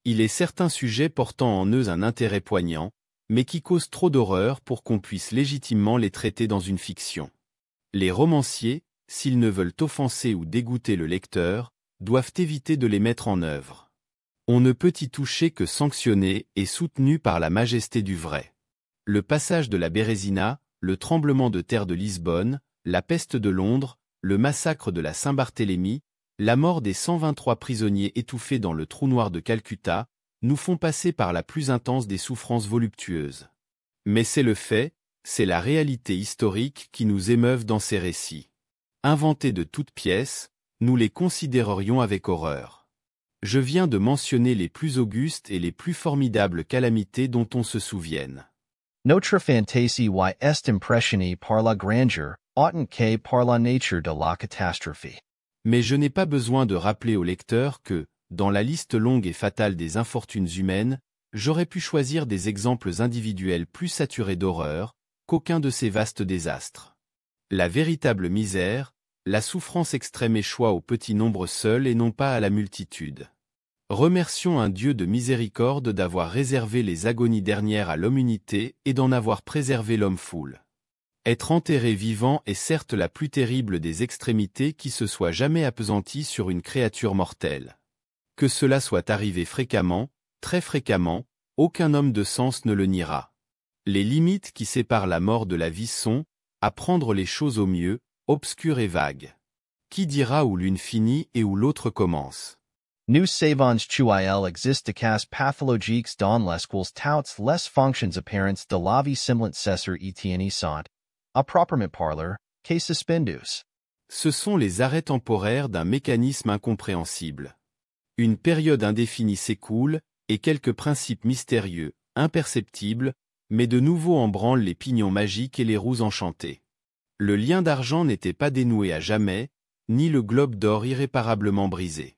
Il est certains sujets portant en eux un intérêt poignant, mais qui causent trop d'horreur pour qu'on puisse légitimement les traiter dans une fiction. Les romanciers, s'ils ne veulent offenser ou dégoûter le lecteur, doivent éviter de les mettre en œuvre. On ne peut y toucher que sanctionné et soutenu par la majesté du vrai. Le passage de la Bérésina, le tremblement de terre de Lisbonne, la peste de Londres, le massacre de la Saint-Barthélemy, la mort des 123 prisonniers étouffés dans le trou noir de Calcutta, nous font passer par la plus intense des souffrances voluptueuses. Mais c'est le fait, c'est la réalité historique qui nous émeuve dans ces récits. Inventés de toutes pièces, nous les considérerions avec horreur. Je viens de mentionner les plus augustes et les plus formidables calamités dont on se souvienne. Notre fantaisie y est impressionnée par la grandeur, autant que par la nature de la catastrophe. Mais je n'ai pas besoin de rappeler au lecteur que, dans la liste longue et fatale des infortunes humaines, j'aurais pu choisir des exemples individuels plus saturés d'horreur qu'aucun de ces vastes désastres. La véritable misère, la souffrance extrême échoit au petit nombre seul et non pas à la multitude. Remercions un Dieu de miséricorde d'avoir réservé les agonies dernières à l'homme unité et d'en avoir préservé l'homme foule. Être enterré vivant est certes la plus terrible des extrémités qui se soit jamais appesantie sur une créature mortelle. Que cela soit arrivé fréquemment, très fréquemment, aucun homme de sens ne le niera. Les limites qui séparent la mort de la vie sont, à prendre les choses au mieux, obscures et vagues. Qui dira où l'une finit et où l'autre commence? Nous savons qu'il existe cas pathologiques dans lesquels toutes les fonctions apparentes de la vie semblent s'être éteignissant, à proprement parler, que suspendus. Ce sont les arrêts temporaires d'un mécanisme incompréhensible. Une période indéfinie s'écoule, et quelques principes mystérieux, imperceptibles, mais de nouveau embranlent les pignons magiques et les roues enchantées. Le lien d'argent n'était pas dénoué à jamais, ni le globe d'or irréparablement brisé.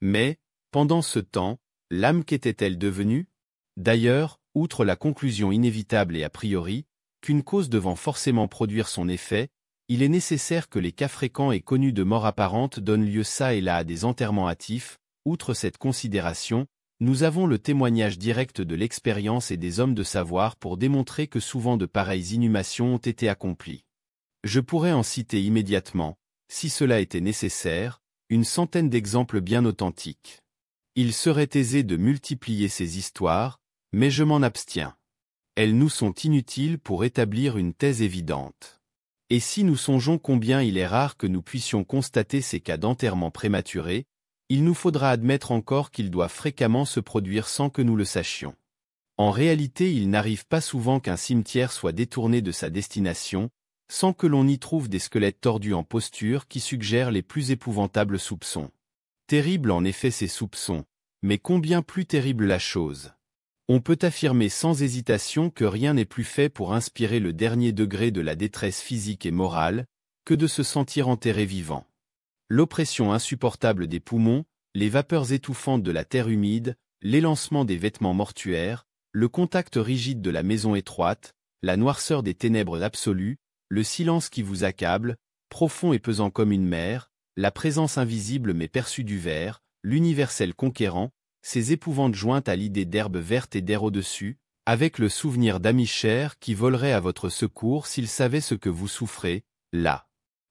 Mais, pendant ce temps, l'âme qu'était-elle devenue? D'ailleurs, outre la conclusion inévitable et a priori, qu'une cause devant forcément produire son effet, il est nécessaire que les cas fréquents et connus de mort apparente donnent lieu çà et là à des enterrements hâtifs. Outre cette considération, nous avons le témoignage direct de l'expérience et des hommes de savoir pour démontrer que souvent de pareilles inhumations ont été accomplies. Je pourrais en citer immédiatement, si cela était nécessaire, une centaine d'exemples bien authentiques. Il serait aisé de multiplier ces histoires, mais je m'en abstiens. Elles nous sont inutiles pour établir une thèse évidente. Et si nous songeons combien il est rare que nous puissions constater ces cas d'enterrement prématuré, il nous faudra admettre encore qu'ils doivent fréquemment se produire sans que nous le sachions. En réalité, il n'arrive pas souvent qu'un cimetière soit détourné de sa destination, sans que l'on y trouve des squelettes tordus en posture qui suggèrent les plus épouvantables soupçons. Terribles en effet ces soupçons, mais combien plus terrible la chose. On peut affirmer sans hésitation que rien n'est plus fait pour inspirer le dernier degré de la détresse physique et morale, que de se sentir enterré vivant. L'oppression insupportable des poumons, les vapeurs étouffantes de la terre humide, l'élancement des vêtements mortuaires, le contact rigide de la maison étroite, la noirceur des ténèbres absolues, le silence qui vous accable, profond et pesant comme une mer, la présence invisible mais perçue du ver, l'universel conquérant, ces épouvantes jointes à l'idée d'herbe verte et d'air au-dessus, avec le souvenir d'amis chers qui voleraient à votre secours s'ils savaient ce que vous souffrez, là.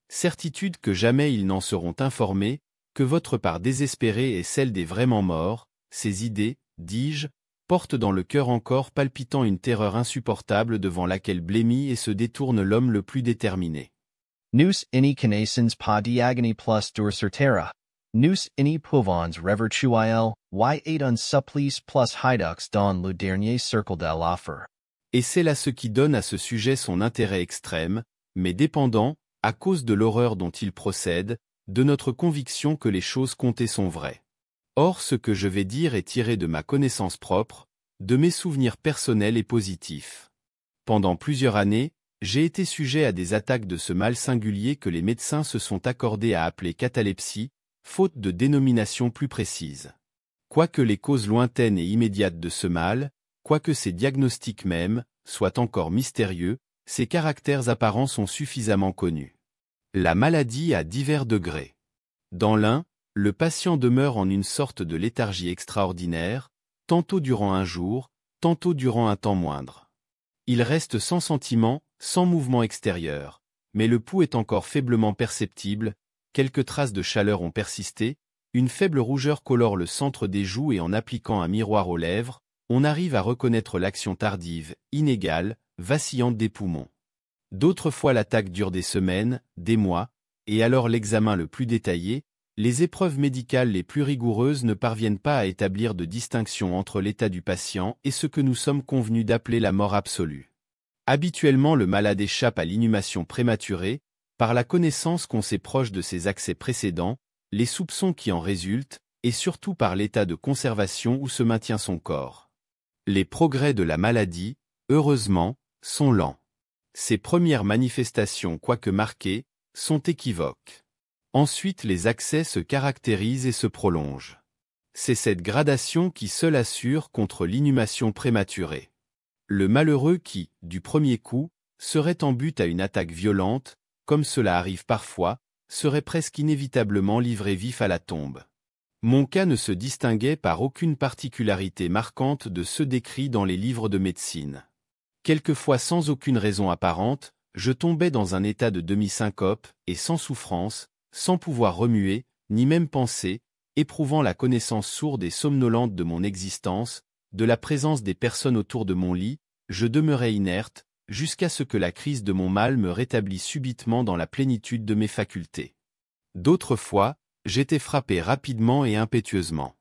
Certitude que jamais ils n'en seront informés, que votre part désespérée est celle des vraiment morts, ces idées, dis-je, portent dans le cœur encore palpitant une terreur insupportable devant laquelle blêmit et se détourne l'homme le plus déterminé. Nous ini connaissons pas diagoni plus dur sur terre. Nous ini pouvons revertuiel, y est un supplice plus hidux dans le dernier cercle de l'affaire. Et c'est là ce qui donne à ce sujet son intérêt extrême, mais dépendant, à cause de l'horreur dont il procède, de notre conviction que les choses comptées sont vraies. Or ce que je vais dire est tiré de ma connaissance propre, de mes souvenirs personnels et positifs. Pendant plusieurs années, j'ai été sujet à des attaques de ce mal singulier que les médecins se sont accordés à appeler catalepsie, faute de dénomination plus précise. Quoique les causes lointaines et immédiates de ce mal, quoique ces diagnostics mêmes, soient encore mystérieux, ces caractères apparents sont suffisamment connus. La maladie a divers degrés. Dans l'un, le patient demeure en une sorte de léthargie extraordinaire, tantôt durant un jour, tantôt durant un temps moindre. Il reste sans sentiment, sans mouvement extérieur, mais le pouls est encore faiblement perceptible, quelques traces de chaleur ont persisté, une faible rougeur colore le centre des joues et en appliquant un miroir aux lèvres, on arrive à reconnaître l'action tardive, inégale, vacillante des poumons. D'autres fois l'attaque dure des semaines, des mois, et alors l'examen le plus détaillé, les épreuves médicales les plus rigoureuses ne parviennent pas à établir de distinction entre l'état du patient et ce que nous sommes convenus d'appeler la mort absolue. Habituellement le malade échappe à l'inhumation prématurée, par la connaissance qu'on s'est proche de ses accès précédents, les soupçons qui en résultent, et surtout par l'état de conservation où se maintient son corps. Les progrès de la maladie, heureusement, sont lents. Ses premières manifestations, quoique marquées, sont équivoques. Ensuite les accès se caractérisent et se prolongent. C'est cette gradation qui seule assure contre l'inhumation prématurée. Le malheureux qui, du premier coup, serait en but à une attaque violente, comme cela arrive parfois, serait presque inévitablement livré vif à la tombe. Mon cas ne se distinguait par aucune particularité marquante de ceux décrits dans les livres de médecine. Quelquefois sans aucune raison apparente, je tombais dans un état de demi-syncope, et sans souffrance, sans pouvoir remuer, ni même penser, éprouvant la connaissance sourde et somnolente de mon existence, de la présence des personnes autour de mon lit, je demeurais inerte, jusqu'à ce que la crise de mon mal me rétablît subitement dans la plénitude de mes facultés. D'autres fois, j'étais frappé rapidement et impétueusement.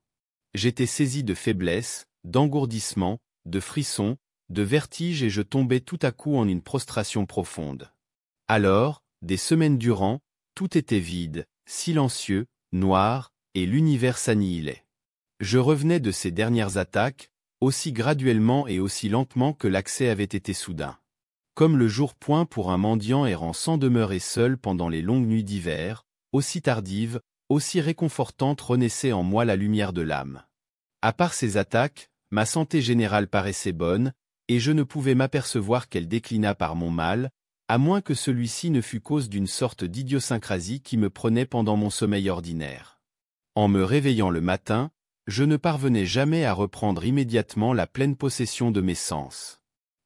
J'étais saisi de faiblesse, d'engourdissement, de frissons, de vertige et je tombais tout à coup en une prostration profonde. Alors, des semaines durant, tout était vide, silencieux, noir, et l'univers s'annihilait. Je revenais de ces dernières attaques, aussi graduellement et aussi lentement que l'accès avait été soudain. Comme le jour point pour un mendiant errant sans demeure et seul pendant les longues nuits d'hiver, aussi tardive, aussi réconfortante renaissait en moi la lumière de l'âme. À part ces attaques, ma santé générale paraissait bonne, et je ne pouvais m'apercevoir qu'elle déclina par mon mal, à moins que celui-ci ne fût cause d'une sorte d'idiosyncrasie qui me prenait pendant mon sommeil ordinaire. En me réveillant le matin, je ne parvenais jamais à reprendre immédiatement la pleine possession de mes sens.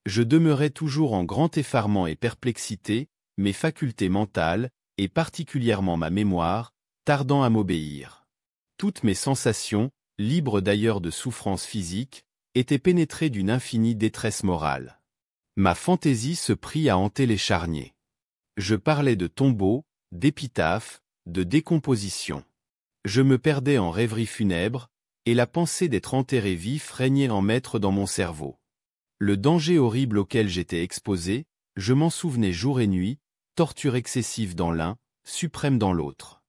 Je demeurais toujours en grand effarement et perplexité, mes facultés mentales, et particulièrement ma mémoire, tardant à m'obéir. Toutes mes sensations, libres d'ailleurs de souffrances physiques, étaient pénétrées d'une infinie détresse morale. Ma fantaisie se prit à hanter les charniers. Je parlais de tombeaux, d'épitaphes, de décomposition. Je me perdais en rêveries funèbres, et la pensée d'être enterré vif régnait en maître dans mon cerveau. Le danger horrible auquel j'étais exposé, je m'en souvenais jour et nuit, torture excessive dans l'un, suprême dans l'autre.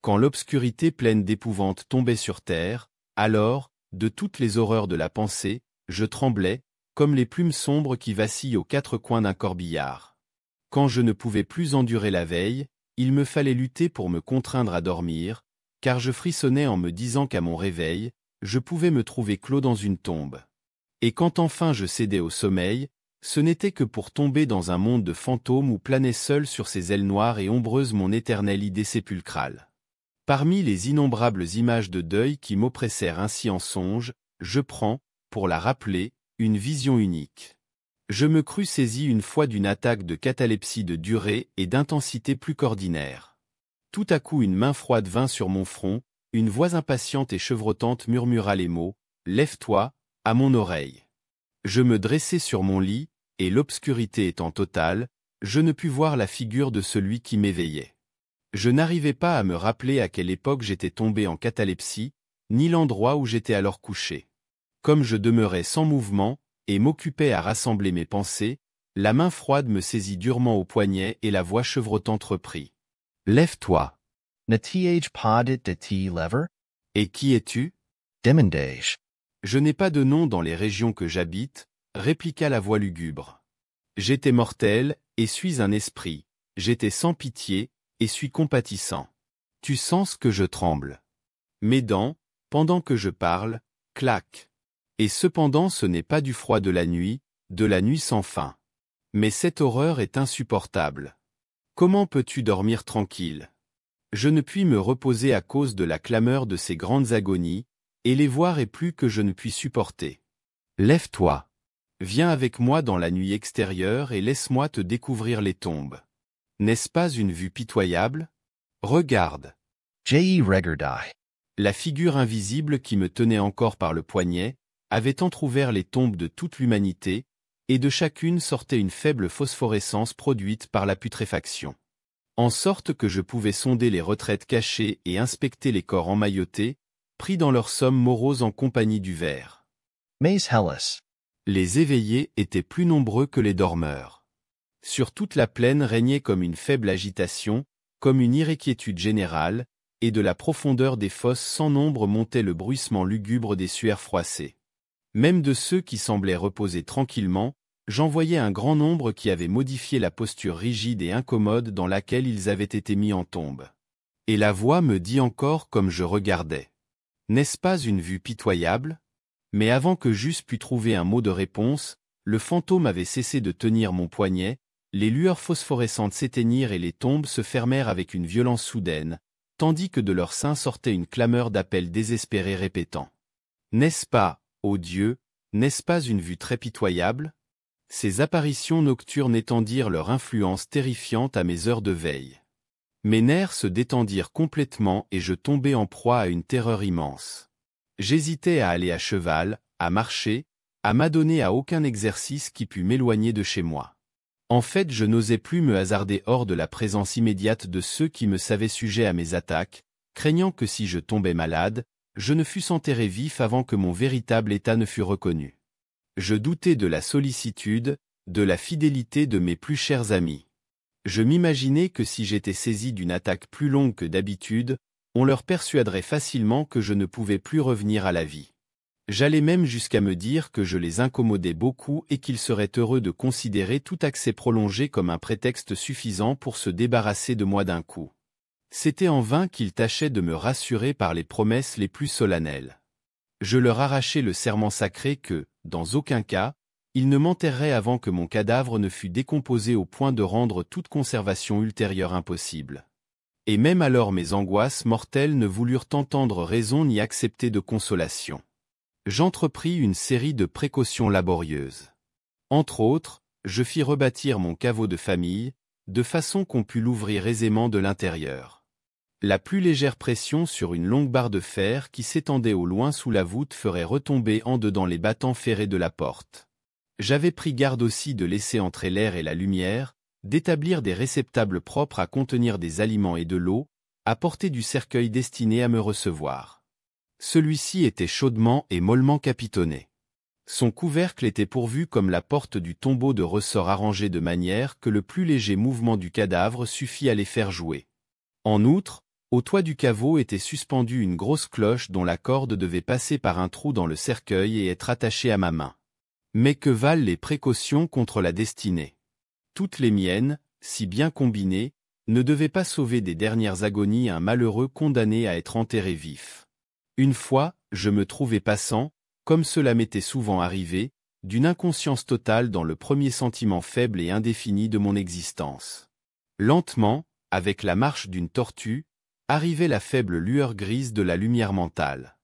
Quand l'obscurité pleine d'épouvante tombait sur terre, alors, de toutes les horreurs de la pensée, je tremblais, comme les plumes sombres qui vacillent aux quatre coins d'un corbillard. Quand je ne pouvais plus endurer la veille, il me fallait lutter pour me contraindre à dormir, car je frissonnais en me disant qu'à mon réveil, je pouvais me trouver clos dans une tombe. Et quand enfin je cédais au sommeil, ce n'était que pour tomber dans un monde de fantômes où planait seul sur ses ailes noires et ombreuses mon éternelle idée sépulcrale. Parmi les innombrables images de deuil qui m'oppressèrent ainsi en songe, je prends, pour la rappeler, une vision unique. Je me crus saisi une fois d'une attaque de catalepsie de durée et d'intensité plus qu'ordinaire. Tout à coup une main froide vint sur mon front, une voix impatiente et chevrotante murmura les mots « Lève-toi » à mon oreille. Je me dressai sur mon lit, et l'obscurité étant totale, je ne pus voir la figure de celui qui m'éveillait. Je n'arrivais pas à me rappeler à quelle époque j'étais tombé en catalepsie, ni l'endroit où j'étais alors couché. Comme je demeurais sans mouvement, et m'occupais à rassembler mes pensées, la main froide me saisit durement au poignet et la voix chevrotante reprit. « Lève-toi. » Natiej podet de ti lever? Et qui es-tu? Demandage. Je n'ai pas de nom dans les régions que j'habite, répliqua la voix lugubre. J'étais mortel, et suis un esprit, j'étais sans pitié, et suis compatissant. Tu sens que je tremble. Mes dents, pendant que je parle, claquent. Et cependant ce n'est pas du froid de la nuit sans fin. Mais cette horreur est insupportable. Comment peux-tu dormir tranquille? Je ne puis me reposer à cause de la clameur de ces grandes agonies, et les voir est plus que je ne puis supporter. Lève-toi. Viens avec moi dans la nuit extérieure et laisse-moi te découvrir les tombes. N'est-ce pas une vue pitoyable? Regarde. J.E. Regardai. La figure invisible qui me tenait encore par le poignet avait entrouvert les tombes de toute l'humanité, et de chacune sortait une faible phosphorescence produite par la putréfaction. En sorte que je pouvais sonder les retraites cachées et inspecter les corps emmaillotés, pris dans leur somme morose en compagnie du ver. Maze Hellas. Les éveillés étaient plus nombreux que les dormeurs. Sur toute la plaine régnait comme une faible agitation, comme une irréquiétude générale, et de la profondeur des fosses sans nombre montait le bruissement lugubre des suaires froissées. Même de ceux qui semblaient reposer tranquillement, j'en voyais un grand nombre qui avaient modifié la posture rigide et incommode dans laquelle ils avaient été mis en tombe. Et la voix me dit encore comme je regardais. N'est-ce pas une vue pitoyable? Mais avant que j'eusse pu trouver un mot de réponse, le fantôme avait cessé de tenir mon poignet, les lueurs phosphorescentes s'éteignirent et les tombes se fermèrent avec une violence soudaine, tandis que de leur sein sortait une clameur d'appel désespéré répétant. N'est-ce pas, ô Dieu, n'est-ce pas une vue très pitoyable? Ces apparitions nocturnes étendirent leur influence terrifiante à mes heures de veille. Mes nerfs se détendirent complètement et je tombai en proie à une terreur immense. J'hésitais à aller à cheval, à marcher, à m'adonner à aucun exercice qui pût m'éloigner de chez moi. En fait, je n'osais plus me hasarder hors de la présence immédiate de ceux qui me savaient sujet à mes attaques, craignant que si je tombais malade, je ne fusse enterré vif avant que mon véritable état ne fût reconnu. Je doutais de la sollicitude, de la fidélité de mes plus chers amis. Je m'imaginais que si j'étais saisi d'une attaque plus longue que d'habitude, on leur persuaderait facilement que je ne pouvais plus revenir à la vie. J'allais même jusqu'à me dire que je les incommodais beaucoup et qu'ils seraient heureux de considérer tout accès prolongé comme un prétexte suffisant pour se débarrasser de moi d'un coup. C'était en vain qu'ils tâchaient de me rassurer par les promesses les plus solennelles. Je leur arrachai le serment sacré que, dans aucun cas, ils ne m'enterreraient avant que mon cadavre ne fût décomposé au point de rendre toute conservation ultérieure impossible. Et même alors mes angoisses mortelles ne voulurent entendre raison ni accepter de consolation. J'entrepris une série de précautions laborieuses. Entre autres, je fis rebâtir mon caveau de famille, de façon qu'on pût l'ouvrir aisément de l'intérieur. La plus légère pression sur une longue barre de fer qui s'étendait au loin sous la voûte ferait retomber en dedans les battants ferrés de la porte. J'avais pris garde aussi de laisser entrer l'air et la lumière, d'établir des réceptacles propres à contenir des aliments et de l'eau, à portée du cercueil destiné à me recevoir. Celui-ci était chaudement et mollement capitonné. Son couvercle était pourvu comme la porte du tombeau de ressorts arrangés de manière que le plus léger mouvement du cadavre suffit à les faire jouer. En outre, au toit du caveau était suspendue une grosse cloche dont la corde devait passer par un trou dans le cercueil et être attachée à ma main. Mais que valent les précautions contre la destinée? Toutes les miennes, si bien combinées, ne devaient pas sauver des dernières agonies un malheureux condamné à être enterré vif. Une fois, je me trouvais passant, comme cela m'était souvent arrivé, d'une inconscience totale dans le premier sentiment faible et indéfini de mon existence. Lentement, avec la marche d'une tortue, arrivait la faible lueur grise de la lumière mentale.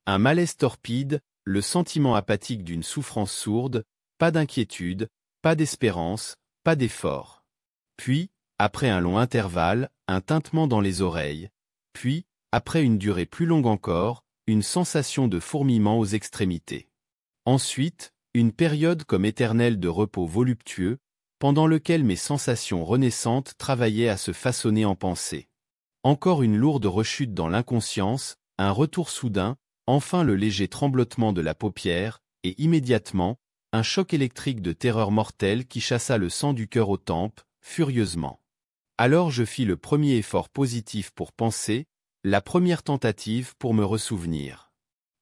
Un malaise torpide, le sentiment apathique d'une souffrance sourde, pas d'inquiétude, pas d'espérance, pas d'effort. Puis, après un long intervalle, un tintement dans les oreilles, puis, après une durée plus longue encore, une sensation de fourmillement aux extrémités. Ensuite, une période comme éternelle de repos voluptueux, pendant lequel mes sensations renaissantes travaillaient à se façonner en pensée. Encore une lourde rechute dans l'inconscience, un retour soudain, enfin le léger tremblotement de la paupière, et immédiatement, un choc électrique de terreur mortelle qui chassa le sang du cœur aux tempes, furieusement. Alors je fis le premier effort positif pour penser, la première tentative pour me ressouvenir.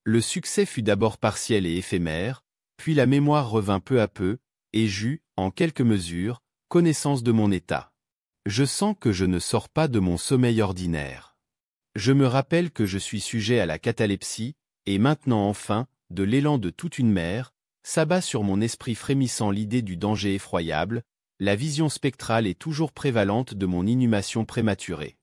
Le succès fut d'abord partiel et éphémère, puis la mémoire revint peu à peu, et j'eus, en quelque mesure, connaissance de mon état. Je sens que je ne sors pas de mon sommeil ordinaire. Je me rappelle que je suis sujet à la catalepsie, et maintenant enfin, de l'élan de toute une mère, s'abat sur mon esprit frémissant l'idée du danger effroyable, la vision spectrale est toujours prévalente de mon inhumation prématurée.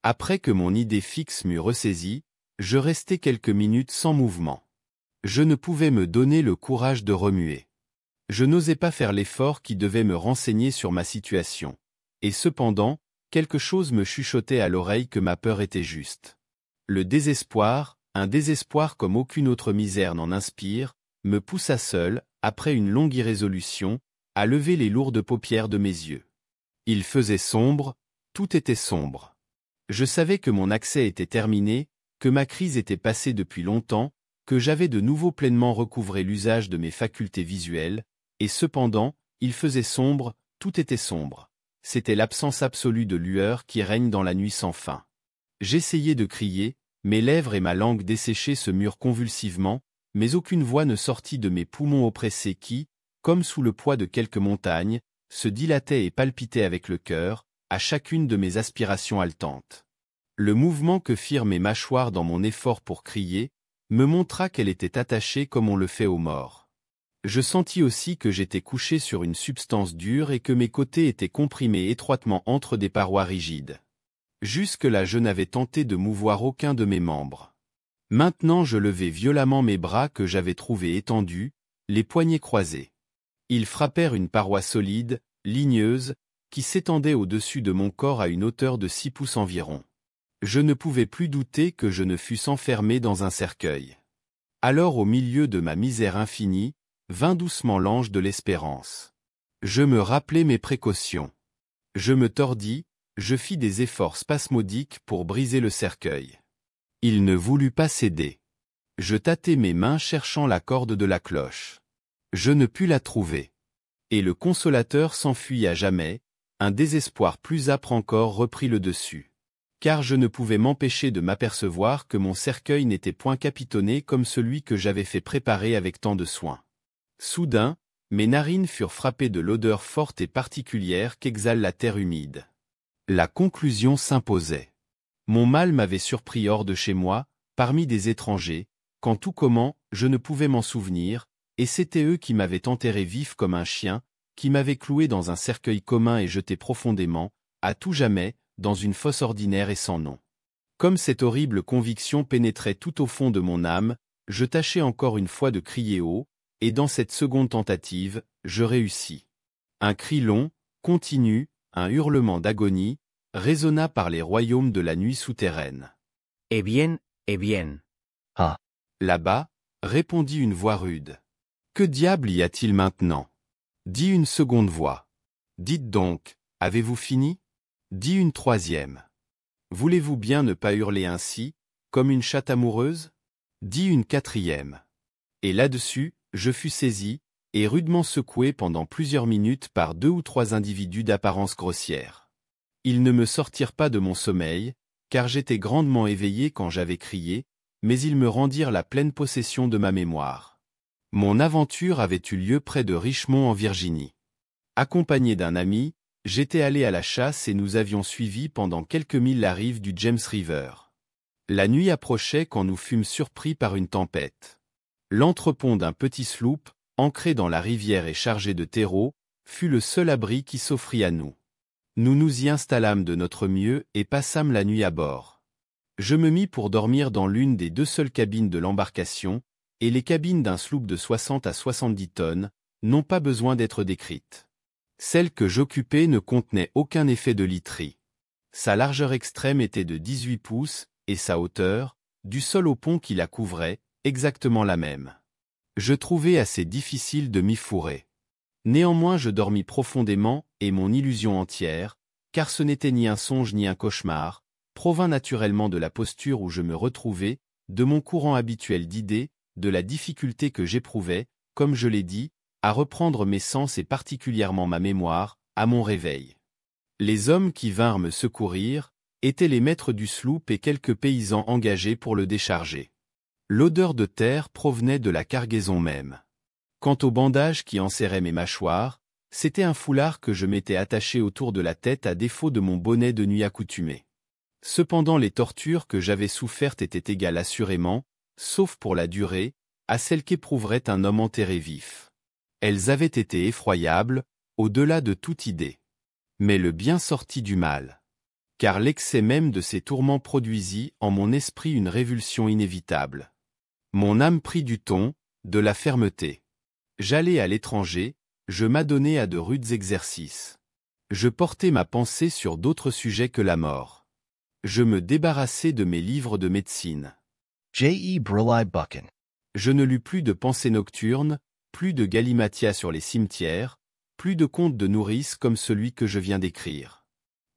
Après que mon idée fixe m'eut ressaisi, Je restai quelques minutes sans mouvement. Je ne pouvais me donner le courage de remuer. Je n'osais pas faire l'effort qui devait me renseigner sur ma situation. Et cependant, quelque chose me chuchotait à l'oreille que ma peur était juste. Le désespoir, un désespoir comme aucune autre misère n'en inspire, me poussa seul, après une longue irrésolution, à lever les lourdes paupières de mes yeux. Il faisait sombre, tout était sombre. Je savais que mon accès était terminé, que ma crise était passée depuis longtemps, que j'avais de nouveau pleinement recouvré l'usage de mes facultés visuelles, et cependant, il faisait sombre, tout était sombre. C'était l'absence absolue de lueur qui règne dans la nuit sans fin. J'essayais de crier, mes lèvres et ma langue desséchée se murent convulsivement, mais aucune voix ne sortit de mes poumons oppressés qui, comme sous le poids de quelques montagnes, se dilataient et palpitaient avec le cœur, à chacune de mes aspirations haletantes. Le mouvement que firent mes mâchoires dans mon effort pour crier, me montra qu'elle était attachée comme on le fait aux morts. Je sentis aussi que j'étais couché sur une substance dure et que mes côtés étaient comprimés étroitement entre des parois rigides. Jusque-là je n'avais tenté de mouvoir aucun de mes membres. Maintenant je levai violemment mes bras que j'avais trouvés étendus, les poignets croisés. Ils frappèrent une paroi solide, ligneuse, qui s'étendait au-dessus de mon corps à une hauteur de 6 pouces environ. Je ne pouvais plus douter que je ne fusse enfermé dans un cercueil. Alors au milieu de ma misère infinie, vint doucement l'ange de l'espérance. Je me rappelai mes précautions. Je me tordis, je fis des efforts spasmodiques pour briser le cercueil. Il ne voulut pas céder. Je tâtai mes mains cherchant la corde de la cloche. Je ne pus la trouver. Et le consolateur s'enfuit à jamais, un désespoir plus âpre encore reprit le dessus. Car je ne pouvais m'empêcher de m'apercevoir que mon cercueil n'était point capitonné comme celui que j'avais fait préparer avec tant de soin. Soudain, mes narines furent frappées de l'odeur forte et particulière qu'exhale la terre humide. La conclusion s'imposait. Mon mal m'avait surpris hors de chez moi, parmi des étrangers, quand tout comment, je ne pouvais m'en souvenir, et c'étaient eux qui m'avaient enterré vif comme un chien, qui m'avaient cloué dans un cercueil commun et jeté profondément, à tout jamais, dans une fosse ordinaire et sans nom. Comme cette horrible conviction pénétrait tout au fond de mon âme, je tâchai encore une fois de crier haut, et dans cette seconde tentative, je réussis. Un cri long, continu, un hurlement d'agonie, résonna par les royaumes de la nuit souterraine. Eh bien, eh bien. Ah. Là-bas, répondit une voix rude. Que diable y a-t-il maintenant? Dit une seconde voix. Dites donc, avez-vous fini? Dit une troisième. Voulez-vous bien ne pas hurler ainsi, comme une chatte amoureuse? Dit une quatrième. Et là-dessus, je fus saisi, et rudement secoué pendant plusieurs minutes par 2 ou 3 individus d'apparence grossière. Ils ne me sortirent pas de mon sommeil, car j'étais grandement éveillé quand j'avais crié, mais ils me rendirent la pleine possession de ma mémoire. Mon aventure avait eu lieu près de Richmond en Virginie. Accompagné d'un ami, j'étais allé à la chasse et nous avions suivi pendant quelques milles la rive du James River. La nuit approchait quand nous fûmes surpris par une tempête. L'entrepont d'un petit sloop, ancré dans la rivière et chargé de terreau, fut le seul abri qui s'offrit à nous. Nous nous y installâmes de notre mieux et passâmes la nuit à bord. Je me mis pour dormir dans l'une des 2 seules cabines de l'embarcation, et les cabines d'un sloop de 60 à 70 tonnes n'ont pas besoin d'être décrites. Celle que j'occupais ne contenait aucun effet de literie. Sa largeur extrême était de 18 pouces, et sa hauteur, du sol au pont qui la couvrait, exactement la même. Je trouvais assez difficile de m'y fourrer. Néanmoins je dormis profondément, et mon illusion entière, car ce n'était ni un songe ni un cauchemar, provint naturellement de la posture où je me retrouvais, de mon courant habituel d'idées, de la difficulté que j'éprouvais, comme je l'ai dit, à reprendre mes sens et particulièrement ma mémoire, à mon réveil. Les hommes qui vinrent me secourir étaient les maîtres du sloop et quelques paysans engagés pour le décharger. L'odeur de terre provenait de la cargaison même. Quant au bandage qui enserrait mes mâchoires, c'était un foulard que je m'étais attaché autour de la tête à défaut de mon bonnet de nuit accoutumé. Cependant les tortures que j'avais souffertes étaient égales assurément, sauf pour la durée, à celles qu'éprouverait un homme enterré vif. Elles avaient été effroyables, au-delà de toute idée. Mais le bien sortit du mal. car l'excès même de ces tourments produisit en mon esprit une révulsion inévitable. Mon âme prit du ton, de la fermeté. J'allai à l'étranger, je m'adonnai à de rudes exercices. Je portai ma pensée sur d'autres sujets que la mort. Je me débarrassai de mes livres de médecine. J. E. Burleigh Buchan. Je ne lus plus de pensées nocturnes, plus de galimatias sur les cimetières, plus de contes de nourrices comme celui que je viens d'écrire.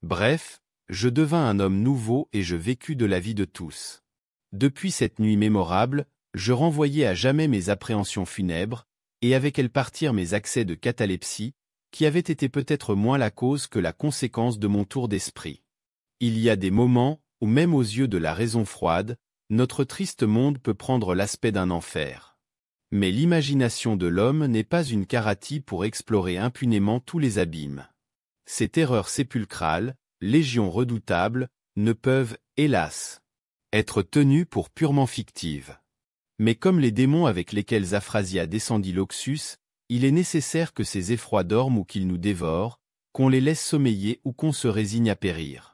Bref, je devins un homme nouveau et je vécus de la vie de tous. Depuis cette nuit mémorable, je renvoyai à jamais mes appréhensions funèbres, et avec elles partirent mes accès de catalepsie, qui avaient été peut-être moins la cause que la conséquence de mon tour d'esprit. Il y a des moments où même aux yeux de la raison froide, notre triste monde peut prendre l'aspect d'un enfer. Mais l'imagination de l'homme n'est pas une karatie pour explorer impunément tous les abîmes. Ces terreurs sépulcrales, légions redoutables, ne peuvent, hélas, être tenues pour purement fictives. Mais comme les démons avec lesquels Aphrasia descendit l'Oxus, il est nécessaire que ces effrois dorment ou qu'ils nous dévorent, qu'on les laisse sommeiller ou qu'on se résigne à périr.